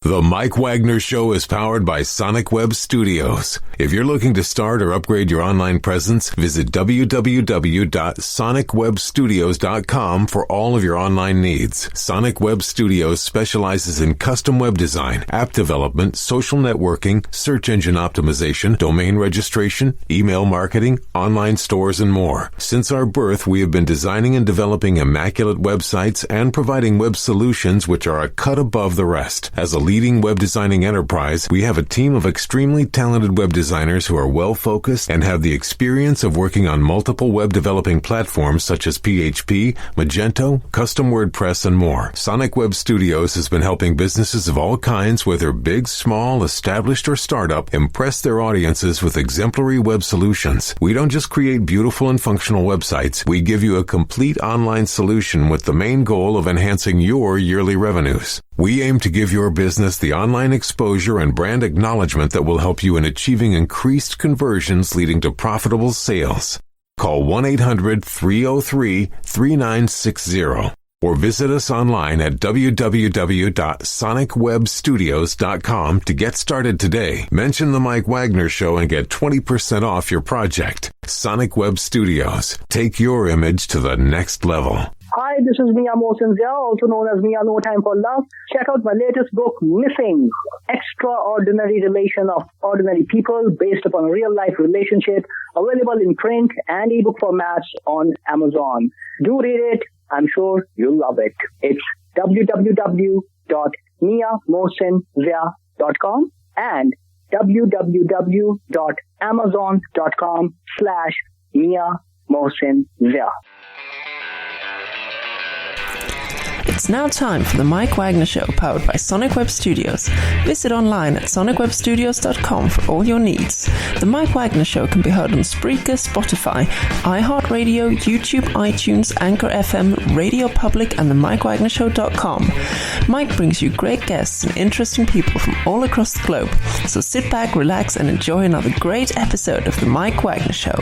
The Mike Wagner Show is powered by Sonic Web Studios. If you're looking to start or upgrade your online presence, visit www.sonicwebstudios.com for all of your online needs. Sonic Web Studios specializes in custom web design, app development, social networking, search engine optimization, domain registration, email marketing, online stores, and more. Since our birth, we have been designing and developing immaculate websites and providing web solutions which are a cut above the rest. As a leading web designing enterprise, we have a team of extremely talented web designers who are well-focused and have the experience of working on multiple web developing platforms such as PHP, Magento, custom WordPress, and more. Sonic Web Studios has been helping businesses of all kinds, whether big, small, established, or startup, impress their audiences with exemplary web solutions. We don't just create beautiful and functional websites. We give you a complete online solution with the main goal of enhancing your yearly revenues. We aim to give your business the online exposure and brand acknowledgement that will help you in achieving increased conversions leading to profitable sales. Call 1-800-303-3960 or visit us online at www.sonicwebstudios.com to get started today. Mention the Mike Wagner Show and get 20% off your project. Sonic Web Studios. Take your image to the next level. Hi, this is Mia Mosinzia, also known as Mia No Time for Love. Check out my latest book, Missing, Extraordinary Relation of Ordinary People, based upon a real-life relationship, available in print and ebook formats on Amazon. Do read it. I'm sure you'll love it. It's www.miamosinzia.com and www.amazon.com/Mia It's now time for the Mike Wagner Show, powered by Sonic Web Studios. Visit online at sonicwebstudios.com for all your needs. The Mike Wagner Show can be heard on Spreaker, Spotify, iHeartRadio, YouTube, iTunes, Anchor FM, Radio Public, and the MikeWagnerShow.com. Mike brings you great guests and interesting people from all across the globe. So sit back, relax, and enjoy another great episode of the Mike Wagner Show.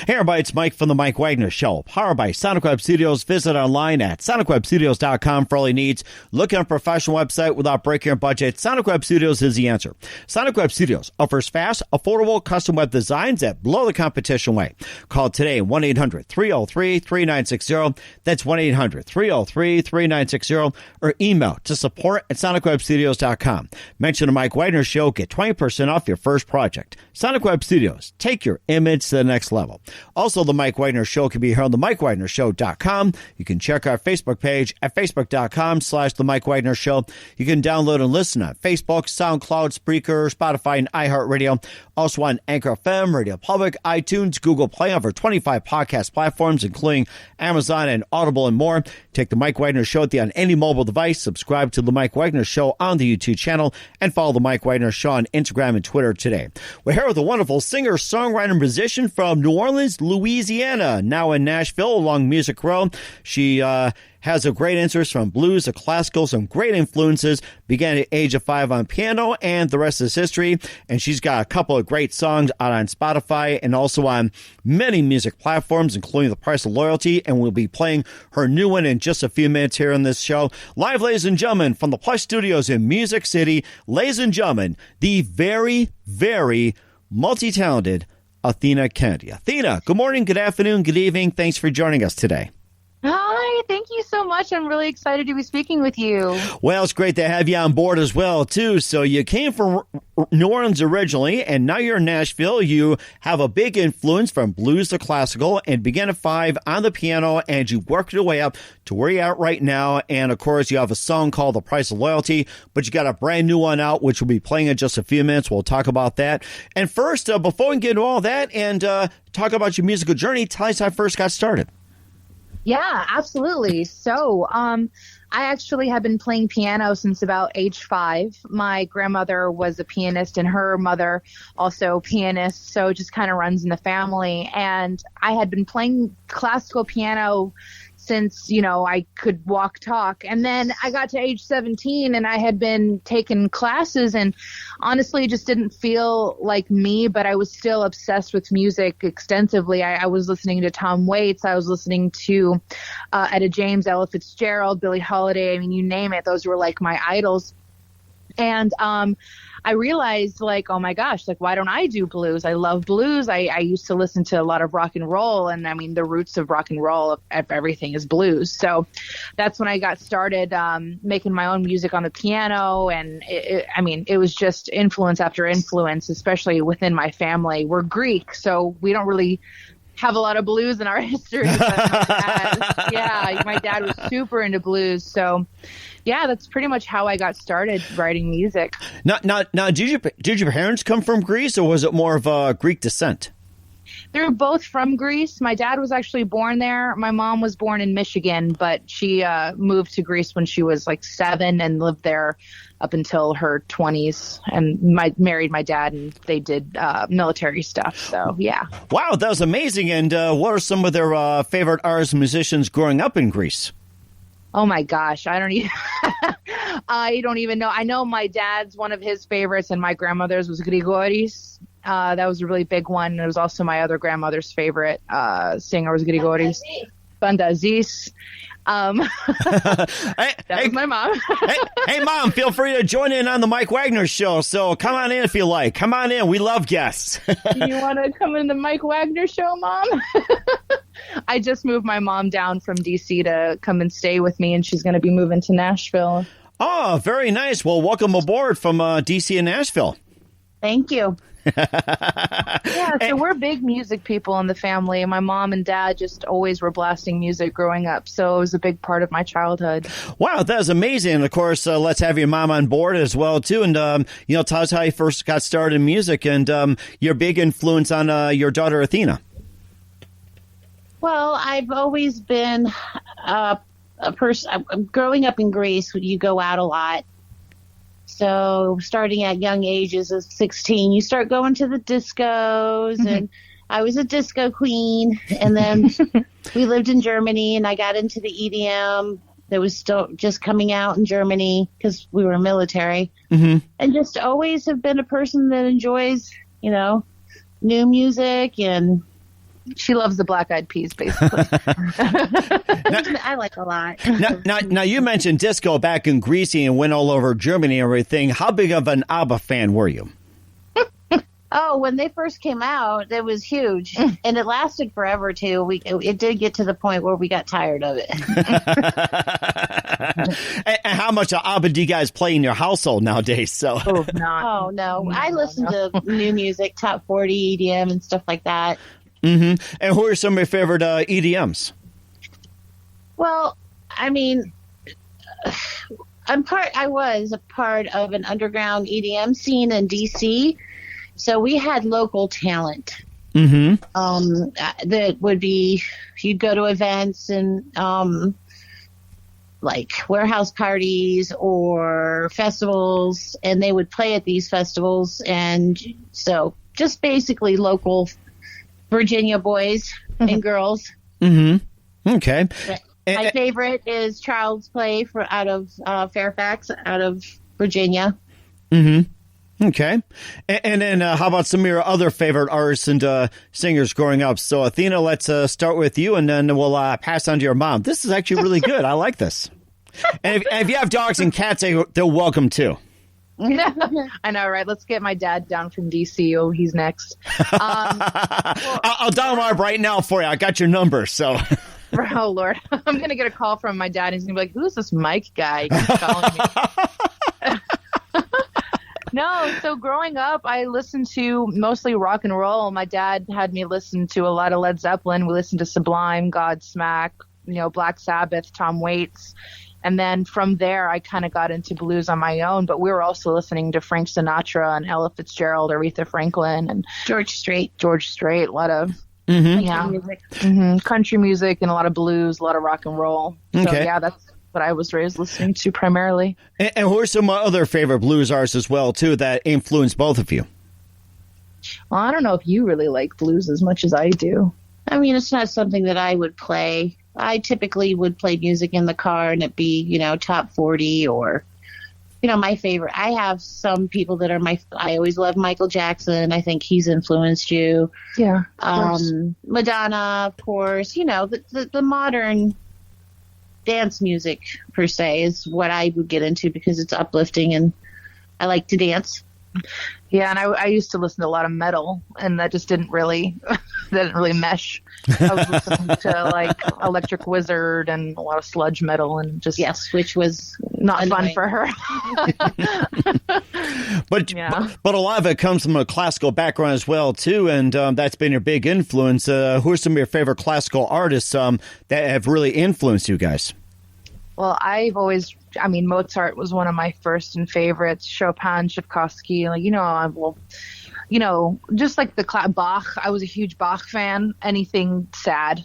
Hey everybody, it's Mike from the Mike Wagner Show, powered by Sonic Web Studios. Visit online at sonicwebstudios.com for all your needs. Looking at a professional website without breaking your budget? Sonic Web Studios is the answer. Sonic Web Studios offers fast, affordable, custom web designs that blow the competition away. Call today 1-800-303-3960. That's 1-800-303-3960. Or email to support@sonicwebstudios.com. Mention the Mike Wagner Show. Get 20% off your first project. Sonic Web Studios. Take your image to the next level. Also, the Mike Wagner Show can be heard on the MikeWagnerShow.com. You can check our Facebook page at facebook.com/The Mike Wagner Show. You can download and listen on Facebook, SoundCloud, Spreaker, Spotify, and iHeartRadio. Also on Anchor FM, Radio Public, iTunes, Google Play, over 25 podcast platforms, including Amazon and Audible and more. Take the Mike Wagner Show on any mobile device. Subscribe to the Mike Wagner Show on the YouTube channel, and follow the Mike Wagner Show on Instagram and Twitter today. We're here with a wonderful singer, songwriter, and musician from New Orleans, Louisiana, now in Nashville along Music Row. She has a great interest from blues to classical, some great influences. Began at the age of 5 on piano, and the rest is history. And she's got a couple of great songs out on Spotify and also on many music platforms, including The Price of Loyalty. And we'll be playing her new one in just a few minutes here on this show. Live, ladies and gentlemen, from the Plush Studios in Music City, ladies and gentlemen, the very, very multi-talented Athena Kennedy. Athena, good morning, good afternoon, good evening. Thanks for joining us today. Hi, thank you so much. I'm really excited to be speaking with you. Well, it's great to have you on board as well, too. So you came from New Orleans originally, and now you're in Nashville. You have a big influence from blues to classical, and began at 5 on the piano, and you worked your way up to where you're at right now. And, of course, you have a song called The Price of Loyalty, but you got a brand new one out, which we'll be playing in just a few minutes. We'll talk about that. And first, before we get into all that and talk about your musical journey, tell us how you first got started. Yeah, absolutely. So, I actually have been playing piano since about age 5. My grandmother was a pianist and her mother also a pianist, so it just kind of runs in the family. And I had been playing classical piano since, you know, I could walk, talk. And then I got to age 17 and I had been taking classes and honestly just didn't feel like me, but I was still obsessed with music extensively. I was listening to Tom Waits. I was listening to Etta James, Ella Fitzgerald, Billie Holiday. I mean, you name it. Those were like my idols. And I realized, like, oh my gosh, like, why don't I do blues? I love blues. I used to listen to a lot of rock and roll. And I mean, the roots of rock and roll of everything is blues. So that's when I got started making my own music on the piano. And it was just influence after influence, especially within my family. We're Greek, so we don't really have a lot of blues in our history. But my dad was super into blues. So yeah, that's pretty much how I got started writing music. Now, did your parents come from Greece, or was it more of Greek descent? They were both from Greece. My dad was actually born there. My mom was born in Michigan, but she moved to Greece when she was like 7 and lived there up until her 20s, and married my dad, and they did military stuff. So, yeah. Wow, that was amazing. And what are some of their favorite artists and musicians growing up in Greece? Oh my gosh, I don't even know. I know my dad's one of his favorites, and my grandmother's was Grigoris. That was a really big one. It was also my other grandmother's favorite singer was Grigoris. Bandazis. That was my mom. hey, Mom, feel free to join in on the Mike Wagner Show. So come on in if you like. Come on in. We love guests. You want to come in the Mike Wagner Show, Mom? I just moved my mom down from D.C. to come and stay with me, and she's going to be moving to Nashville. Oh, very nice. Well, welcome aboard from D.C. and Nashville. Thank you. Yeah, so we're big music people in the family. My mom and dad just always were blasting music growing up, so it was a big part of my childhood. Wow, that was amazing. And of course, let's have your mom on board as well too. And tell us how you first got started in music and your big influence on your daughter Athena. Well, I've always been a person. Growing up in Greece, you go out a lot. So starting at young ages of 16, you start going to the discos, and I was a disco queen. And then we lived in Germany, and I got into the EDM that was still just coming out in Germany because we were military. And just always have been a person that enjoys, new music, and she loves the Black Eyed Peas, basically. I like a lot. Now, you mentioned disco back in Greece and went all over Germany and everything. How big of an ABBA fan were you? Oh, when they first came out, it was huge. And it lasted forever, too. It did get to the point where we got tired of it. And how much of ABBA do you guys play in your household nowadays? Oh, no. I listen to new music, top 40 EDM and stuff like that. And who are some of your favorite EDMs? Well, I mean, I was a part of an underground EDM scene in DC, so we had local talent. That would be, you'd go to events and like warehouse parties or festivals, and they would play at these festivals, and so just basically local Virginia boys and girls. Okay. My favorite is Child's Play out of Fairfax, out of Virginia. Okay. And then how about some of your other favorite artists and singers growing up? So, Athena, let's start with you, and then we'll pass on to your mom. This is actually really good. I like this. And if you have dogs and cats, they're welcome too. I know, right? Let's get my dad down from DC. Oh, he's next. I'll dial him up right now for you. I got your number, so. Oh, Lord. I'm going to get a call from my dad. He's going to be like, who's this Mike guy? He's calling me. No, so growing up, I listened to mostly rock and roll. My dad had me listen to a lot of Led Zeppelin. We listened to Sublime, Godsmack, Black Sabbath, Tom Waits. And then from there, I kind of got into blues on my own. But we were also listening to Frank Sinatra and Ella Fitzgerald, Aretha Franklin, and George Strait, a lot of country music, and a lot of blues, a lot of rock and roll. So, yeah, that's what I was raised listening to primarily. And who are some other favorite blues artists as well, too, that influenced both of you? Well, I don't know if you really like blues as much as I do. I mean, it's not something that I would play I typically would play music in the car and it'd be, top 40 or, my favorite. I have some people that are I always love Michael Jackson. I think he's influenced you. Yeah. Madonna, of course, the modern dance music per se is what I would get into because it's uplifting and I like to dance. Yeah, and I used to listen to a lot of metal, and that just didn't really mesh. I was listening to like Electric Wizard and a lot of sludge metal, and just which was not annoying. fun for her. But a lot of it comes from a classical background as well too, and that's been your big influence. Who are some of your favorite classical artists that have really influenced you guys? Well, Mozart was one of my first and favorites. Chopin, Tchaikovsky, just like Bach. I was a huge Bach fan. Anything sad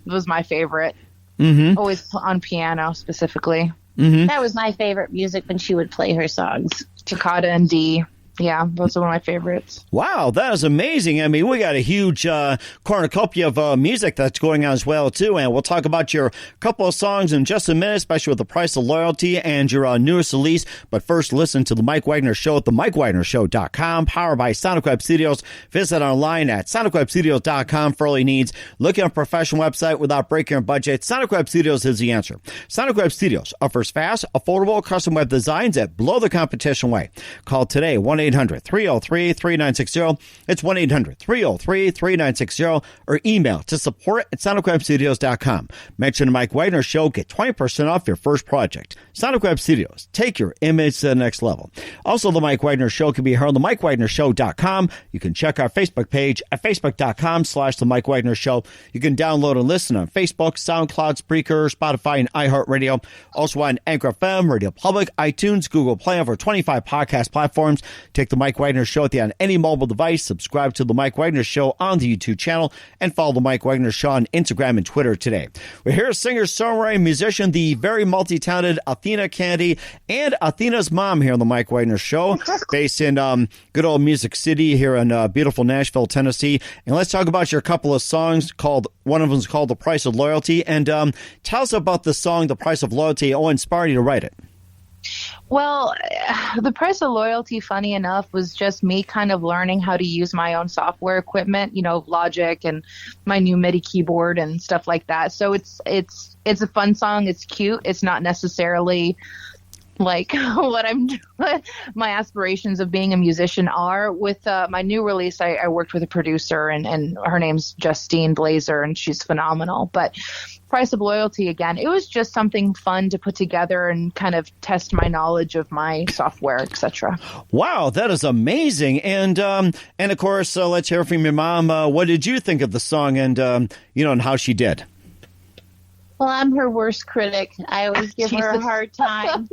was my favorite. Mm-hmm. Always on piano specifically. Mm-hmm. That was my favorite music when she would play her songs. Toccata in D. Yeah, those are one of my favorites. Wow, that is amazing. I mean, we got a huge cornucopia of music that's going on as well, too. And we'll talk about your couple of songs in just a minute, especially with The Price of Loyalty and your newest release. But first, listen to The Mike Wagner Show at themikewagnershow.com, powered by Sonic Web Studios. Visit online at sonicwebstudios.com for all your needs. Looking at a professional website without breaking your budget? Sonic Web Studios is the answer. Sonic Web Studios offers fast, affordable, custom web designs that blow the competition away. Call today, 1-800-303-3960. It's 1-800-303-3960, or email to support@sonicwebstudios.com. Mention the Mike Wagner Show. Get 20% off your first project. Sonic Web Studios. Take your image to the next level. Also, the Mike Wagner Show can be heard on themikewagnershow.com. You can check our Facebook page at facebook.com/the Mike Wagner Show. You can download and listen on Facebook, SoundCloud, Spreaker, Spotify, and iHeartRadio. Also on Anchor FM, Radio Public, iTunes, Google Play, over 25 podcast platforms. Take the Mike Wagner Show on any mobile device. Subscribe to the Mike Wagner Show on the YouTube channel, and follow the Mike Wagner Show on Instagram and Twitter today. We're here, singer, songwriter, musician, the very multi-talented Athena Kennedy, and Athena's mom here on the Mike Wagner Show, based in good old Music City here in beautiful Nashville, Tennessee. And let's talk about your couple of songs. One of them is called The Price of Loyalty. And tell us about the song, The Price of Loyalty. What inspired you to write it? Well, The Price of Loyalty, funny enough, was just me kind of learning how to use my own software equipment, Logic and my new MIDI keyboard and stuff like that. So it's a fun song. It's cute. It's not necessarily like what my aspirations of being a musician are. With my new release, I worked with a producer, and her name's Justine Blazer, and she's phenomenal. But Price of Loyalty, again, it was just something fun to put together and kind of test my knowledge of my software, etc. Wow, that is amazing. And of course, let's hear from your mom. What did you think of the song, and and how she did? Well, I'm her worst critic. I always give her a hard time.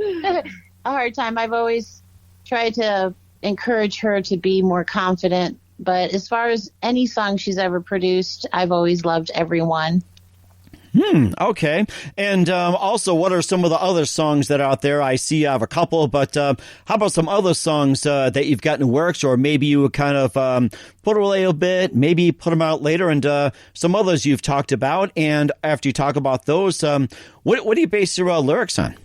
I've always tried to encourage her to be more confident. But as far as any song she's ever produced, I've always loved every one. Okay. And also, what are some of the other songs that are out there? I see you have a couple, but how about some other songs that you've got in the works, or maybe you would kind of put away a bit, maybe put them out later, and some others you've talked about. And after you talk about those, what do you base your lyrics on?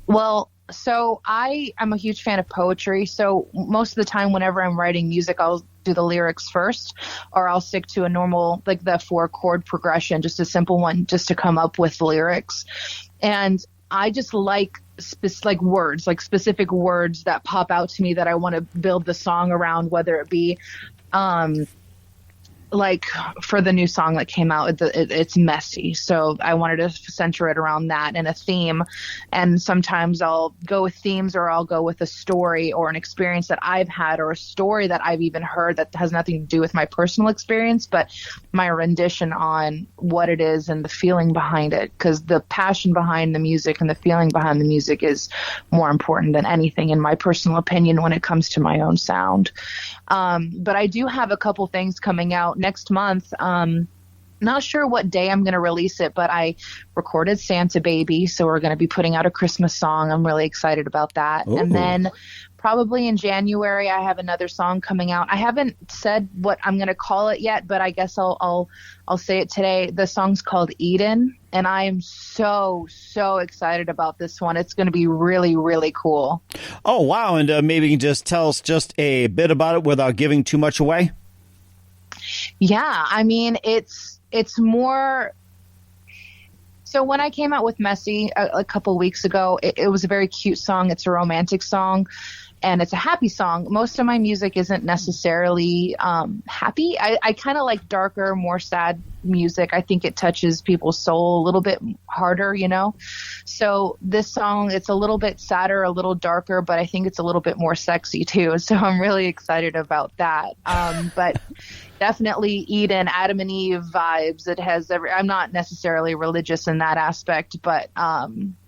Well, so I am a huge fan of poetry. So most of the time, whenever I'm writing music, I'll do the lyrics first, or I'll stick to a normal, like the 4-chord progression, just a simple one, just to come up with lyrics. And I just like specific words that pop out to me that I want to build the song around, whether it be like for the new song that came out, it's messy. So I wanted to center it around that and a theme. And sometimes I'll go with themes, or I'll go with a story or an experience that I've had, or a story that I've even heard that has nothing to do with my personal experience, but my rendition on what it is and the feeling behind it. Because the passion behind the music and the feeling behind the music is more important than anything, in my personal opinion, when it comes to my own sound. But I do have a couple things coming out next month. not sure what day I'm going to release it, but I recorded Santa Baby. So we're going to be putting out a Christmas song. I'm really excited about that. Ooh. And then probably in January, I have another song coming out. I haven't said what I'm going to call it yet, but I guess I'll say it today. The song's called Eden, and I am so excited about this one. It's going to be really, really cool. Oh, wow. And maybe you can just tell us just a bit about it without giving too much away. Yeah, I mean, it's more. So when I came out with Messy a couple weeks ago, it was a very cute song. It's a romantic song, and it's a happy song. Most of my music isn't necessarily happy. I kind of like darker, more sad music. I think it touches people's soul a little bit harder, you know? So this song, it's a little bit sadder, a little darker, but I think it's a little bit more sexy too. So I'm really excited about that. But definitely Eden, Adam and Eve vibes. It has I'm not necessarily religious in that aspect, but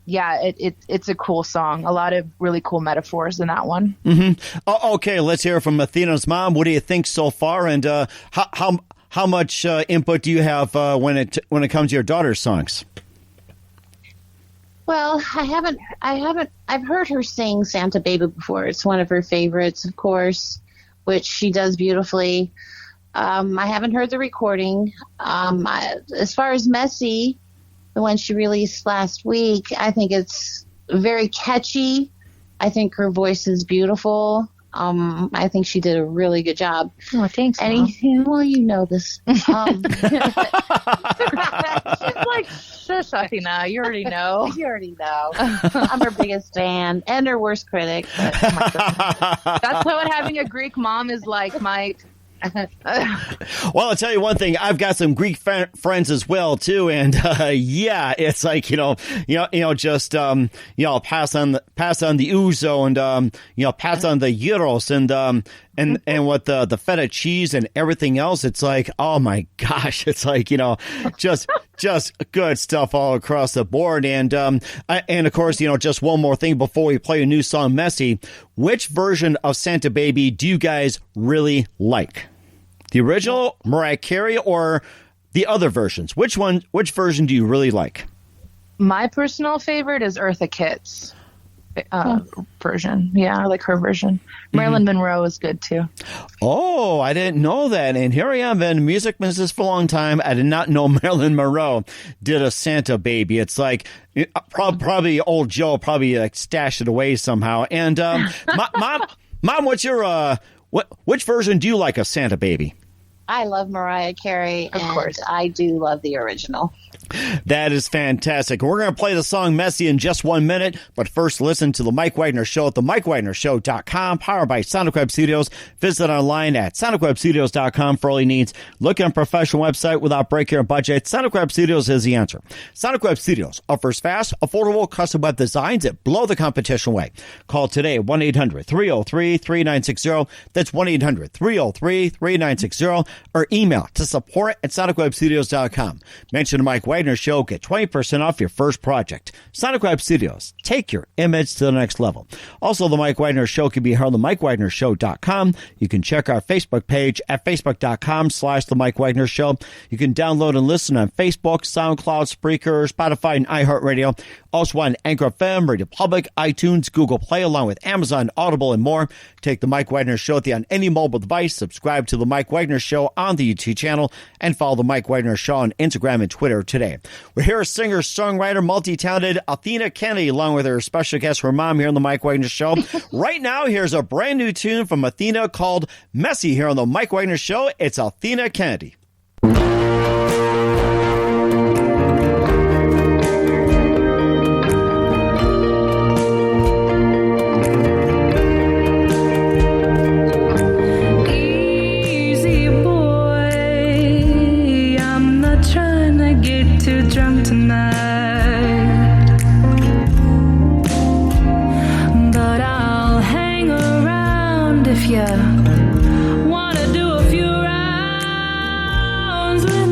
yeah, it's a cool song. A lot of really cool metaphors in that one. Mm-hmm. Okay, let's hear from Athena's mom. What do you think so far, and how much input do you have when it comes to your daughter's songs? Well, I've heard her sing Santa Baby before. It's one of her favorites, of course, which she does beautifully. I haven't heard the recording. As far as Messy, the one she released last week, I think it's very catchy. I think her voice is beautiful. I think she did a really good job. Oh, thanks. Well, you know this. She's like, shush, Athena, you already know. You already know. I'm her biggest fan and her worst critic. But, oh my goodness. That's what having a Greek mom is like, Mike. Well, I'll tell you one thing. I've got some Greek friends as well too, and yeah, it's like just pass on the ouzo and pass on the gyros and with the feta cheese and everything else. It's like, oh my gosh, it's like just good stuff all across the board. And of course, just one more thing before we play a new song, Messy. Which version of Santa Baby do you guys really like? The original, Mariah Carey, or the other versions? Which version do you really like? My personal favorite is Eartha Kitt's version. Yeah, I like her version. Marilyn Monroe is good too. Oh, I didn't know that. And here I am, been in the music business for a long time. I did not know Marilyn Monroe did a Santa Baby. It's like probably old Joe probably stashed it away somehow. And Mom, what's your which version do you like of Santa Baby? I love Mariah Carey, of course. I do love the original. That is fantastic. We're going to play the song Messy in just 1 minute, but first listen to The Mike Wagner Show at themikewagnershow.com, powered by Sonic Web Studios. Visit online at sonicwebstudios.com for all your needs. Look at a professional website without breaking your budget. Sonic Web Studios is the answer. Sonic Web Studios offers fast, affordable, custom web designs that blow the competition away. Call today 1-800-303-3960. That's 1-800-303-3960, or email to support@sonicwebstudios.com. Mention Mike Wagner Show, get 20% off your first project. Sonic Web Studios, take your image to the next level. Also, The Mike Wagner Show can be heard on themikewagnershow.com. You can check our Facebook page at facebook.com/The Mike Wagner Show. You can download and listen on Facebook, SoundCloud, Spreaker, Spotify, and iHeartRadio. Also on Anchor FM, Radio Public, iTunes, Google Play, along with Amazon, Audible, and more. Take The Mike Wagner Show on any mobile device. Subscribe to The Mike Wagner Show on the YouTube channel, and follow The Mike Wagner Show on Instagram and Twitter today. We're here with singer, songwriter, multi-talented Athena Kennedy, along with her special guest, her mom, here on The Mike Wagner Show. Right now, here's a brand new tune from Athena called Messy here on The Mike Wagner Show. It's Athena Kennedy. Wanna do a few rounds with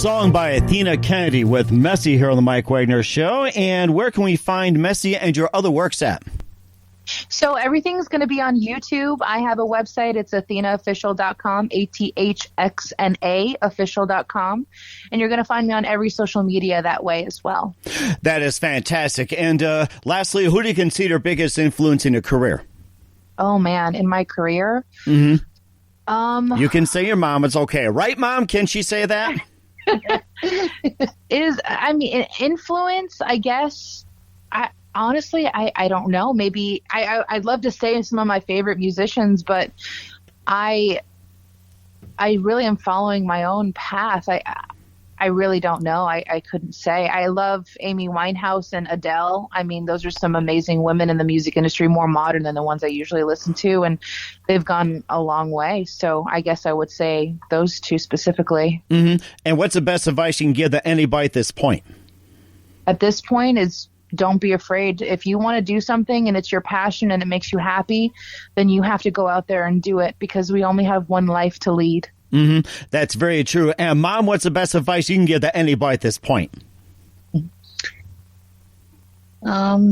song by Athena Kennedy with Messy here on the Mike Wagner Show. And where can we find Messy and your other works at? So everything's going to be on YouTube. I have a website. It's athenaofficial.com, ATHXNA official.com. And you're going to find me on every social media that way as well. That is fantastic. And lastly, who do you consider biggest influence in your career? Oh, man, in my career? You can say your mom. It's okay. Right, Mom? Can she say that? Influence, I guess. Honestly, I don't know. Maybe I'd love to say some of my favorite musicians, but I really am following my own path. I really don't know. I couldn't say. I love Amy Winehouse and Adele. I mean, those are some amazing women in the music industry, more modern than the ones I usually listen to, and they've gone a long way. So I guess I would say those two specifically. Mm-hmm. And what's the best advice you can give to anybody at this point? At this point is don't be afraid. If you want to do something and it's your passion and it makes you happy, then you have to go out there and do it because we only have one life to lead. Mm-hmm. That's very true. And Mom, what's the best advice you can give to anybody at this point?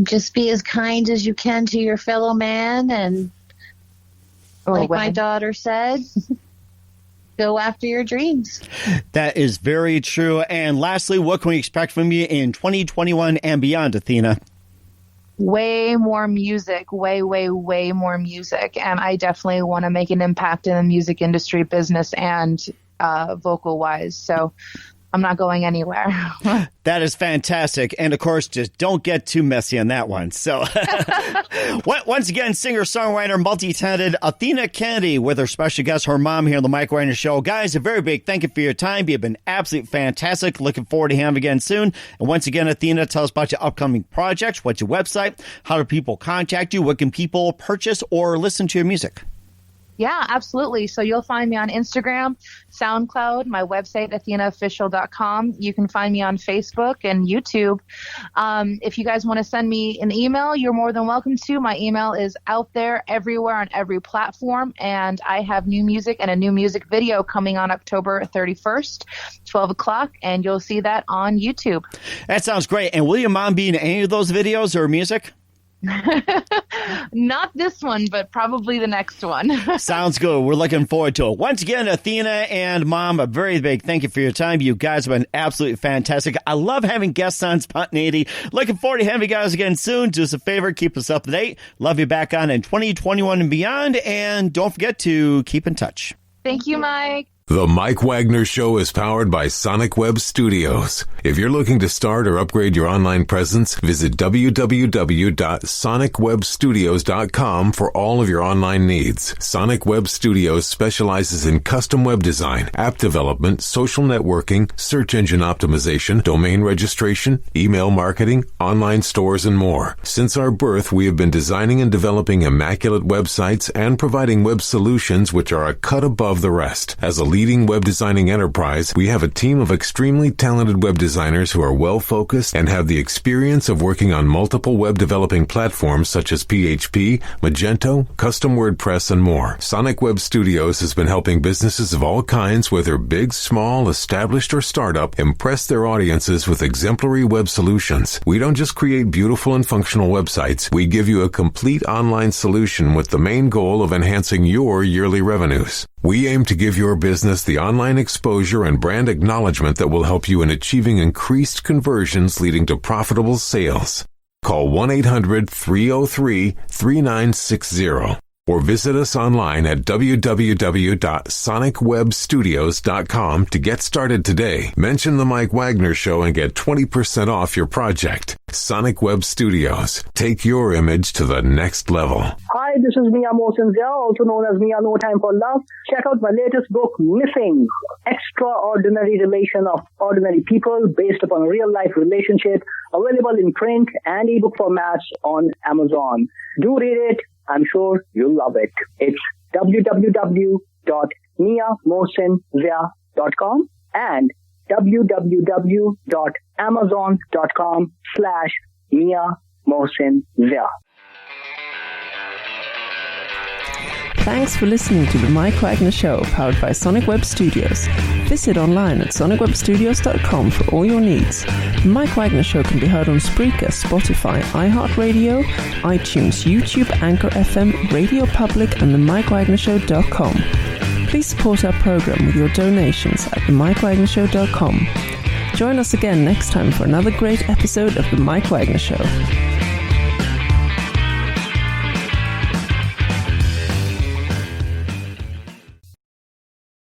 Just be as kind as you can to your fellow man. And like my daughter said, go after your dreams. That is very true. And lastly, what can we expect from you in 2021 and beyond, Athena? Way more music, way more music. And I definitely want to make an impact in the music industry, business, and vocal wise. So I'm not going anywhere. That is fantastic. And of course, just don't get too messy on that one. So once again, singer, songwriter, multi-talented Athena Kennedy with her special guest, her mom here on the Mike Wagner Show. Guys, a very big thank you for your time. You've been absolutely fantastic. Looking forward to having you again soon. And once again, Athena, tell us about your upcoming projects. What's your website? How do people contact you? What can people purchase or listen to your music? Yeah, absolutely. So you'll find me on Instagram, SoundCloud, my website, athenaofficial.com. You can find me on Facebook and YouTube. If you guys want to send me an email, you're more than welcome to. My email is out there everywhere on every platform. And I have new music and a new music video coming on October 31st, 12 o'clock. And you'll see that on YouTube. That sounds great. And will your mom be in any of those videos or music? Not this one, but probably the next one. Sounds good. We're looking forward to it. Once again, Athena and Mom, a very big thank you for your time. You guys have been absolutely fantastic. I love having guests on Spontaneity. Looking forward to having you guys again soon. Do us a favor, keep us up to date. Love you back on in 2021 and beyond. And don't forget to keep in touch. Thank you, Mike. The Mike Wagner Show is powered by Sonic Web Studios. If you're looking to start or upgrade your online presence, visit www.sonicwebstudios.com for all of your online needs. Sonic Web Studios specializes in custom web design, app development, social networking, search engine optimization, domain registration, email marketing, online stores, and more. Since our birth, we have been designing and developing immaculate websites and providing web solutions which are a cut above the rest. As a leading web designing enterprise, we have a team of extremely talented web designers who are well-focused and have the experience of working on multiple web developing platforms such as PHP, Magento, Custom WordPress, and more. Sonic Web Studios has been helping businesses of all kinds, whether big, small, established, or startup, impress their audiences with exemplary web solutions. We don't just create beautiful and functional websites. We give you a complete online solution with the main goal of enhancing your yearly revenues. We aim to give your business the online exposure and brand acknowledgement that will help you in achieving increased conversions leading to profitable sales. Call 1-800-303-3960 or visit us online at www.sonicwebstudios.com to get started today. Mention the Mike Wagner Show and get 20% off your project. Sonic Web Studios. Take your image to the next level. Hi, this is Mia Mosinzia, also known as Mia No Time for Love. Check out my latest book, Missing, Extraordinary Relation of Ordinary People based upon a real-life relationship, available in print and ebook formats on Amazon. Do read it. I'm sure you'll love it. It's www.miamosinzia.com and www.amazon.com/Mia Mosinzia. Thanks for listening to The Mike Wagner Show, powered by Sonic Web Studios. Visit online at sonicwebstudios.com for all your needs. The Mike Wagner Show can be heard on Spreaker, Spotify, iHeartRadio, iTunes, YouTube, Anchor FM, Radio Public, and themikewagnershow.com. Please support our program with your donations at themikewagnershow.com. Join us again next time for another great episode of The Mike Wagner Show.